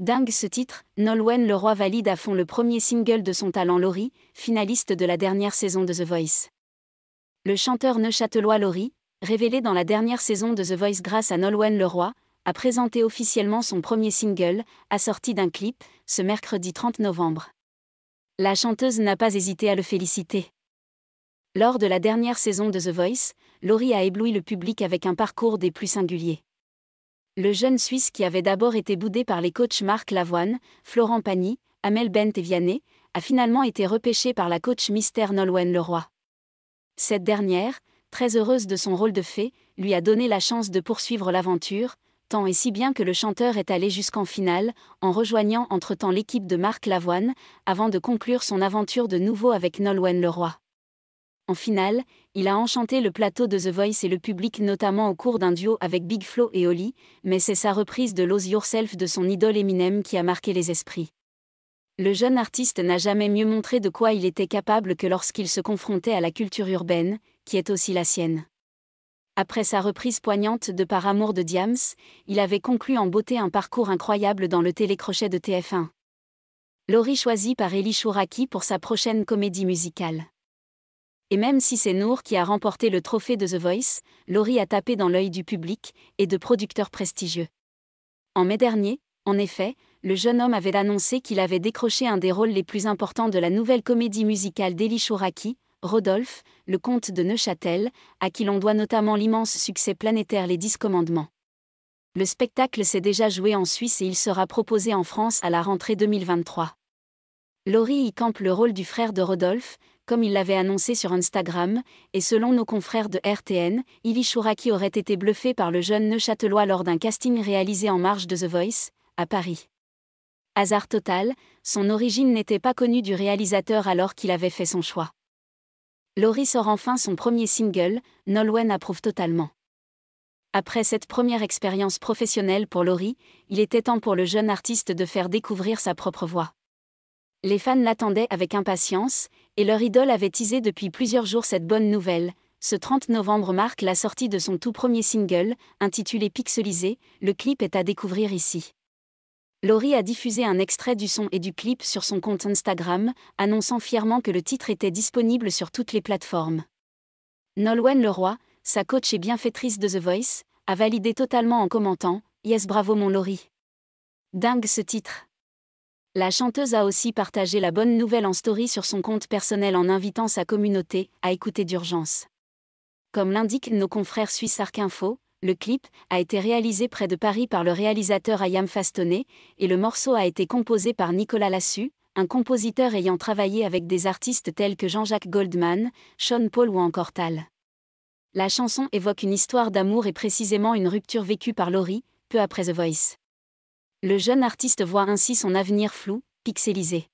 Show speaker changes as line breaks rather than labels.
Dingue ce titre, Nolwenn Leroy valide à fond le premier single de son talent Laurie, finaliste de la dernière saison de The Voice. Le chanteur neuchâtelois Laurie, révélé dans la dernière saison de The Voice grâce à Nolwenn Leroy, a présenté officiellement son premier single, assorti d'un clip, ce mercredi 30 novembre. La chanteuse n'a pas hésité à le féliciter. Lors de la dernière saison de The Voice, Laurie a ébloui le public avec un parcours des plus singuliers. Le jeune Suisse qui avait d'abord été boudé par les coachs Marc Lavoine, Florent Pagny, Amel Bent et Vianney, a finalement été repêché par la coach mystère Nolwenn Leroy. Cette dernière, très heureuse de son rôle de fée, lui a donné la chance de poursuivre l'aventure, tant et si bien que le chanteur est allé jusqu'en finale, en rejoignant entre-temps l'équipe de Marc Lavoine, avant de conclure son aventure de nouveau avec Nolwenn Leroy. En finale, il a enchanté le plateau de The Voice et le public notamment au cours d'un duo avec Big Flo et Oli, mais c'est sa reprise de Lose Yourself de son idole Eminem qui a marqué les esprits. Le jeune artiste n'a jamais mieux montré de quoi il était capable que lorsqu'il se confrontait à la culture urbaine, qui est aussi la sienne. Après sa reprise poignante de Par amour de Diams, il avait conclu en beauté un parcours incroyable dans le télécrochet de TF1. Laurie choisie par Elie Chouraki pour sa prochaine comédie musicale. Et même si c'est Nour qui a remporté le trophée de The Voice, Laurie a tapé dans l'œil du public et de producteurs prestigieux. En mai dernier, en effet, le jeune homme avait annoncé qu'il avait décroché un des rôles les plus importants de la nouvelle comédie musicale d'Elie Chouraki, Rodolphe, le comte de Neuchâtel, à qui l'on doit notamment l'immense succès planétaire Les 10 Commandements. Le spectacle s'est déjà joué en Suisse et il sera proposé en France à la rentrée 2023. Laurie y campe le rôle du frère de Rodolphe, comme il l'avait annoncé sur Instagram, et selon nos confrères de RTN, Elie Chouraki aurait été bluffé par le jeune neuchâtelois lors d'un casting réalisé en marge de The Voice, à Paris. Hasard total, son origine n'était pas connue du réalisateur alors qu'il avait fait son choix. Laurie sort enfin son premier single, Nolwenn approuve totalement. Après cette première expérience professionnelle pour Laurie, il était temps pour le jeune artiste de faire découvrir sa propre voix. Les fans l'attendaient avec impatience, et leur idole avait teasé depuis plusieurs jours cette bonne nouvelle. Ce 30 novembre marque la sortie de son tout premier single, intitulé Pixelisé, le clip est à découvrir ici. Laurie a diffusé un extrait du son et du clip sur son compte Instagram, annonçant fièrement que le titre était disponible sur toutes les plateformes. Nolwenn Leroy, sa coach et bienfaitrice de The Voice, a validé totalement en commentant « Yes bravo mon Laurie ». Dingue ce titre. La chanteuse a aussi partagé la bonne nouvelle en story sur son compte personnel en invitant sa communauté à écouter d'urgence. Comme l'indiquent nos confrères suisses Arc Info, le clip a été réalisé près de Paris par le réalisateur Ayam Fastonné et le morceau a été composé par Nicolas Lassus, un compositeur ayant travaillé avec des artistes tels que Jean-Jacques Goldman, Sean Paul ou encore Tal. La chanson évoque une histoire d'amour et précisément une rupture vécue par Laurie, peu après The Voice. Le jeune artiste voit ainsi son avenir flou, pixelisé.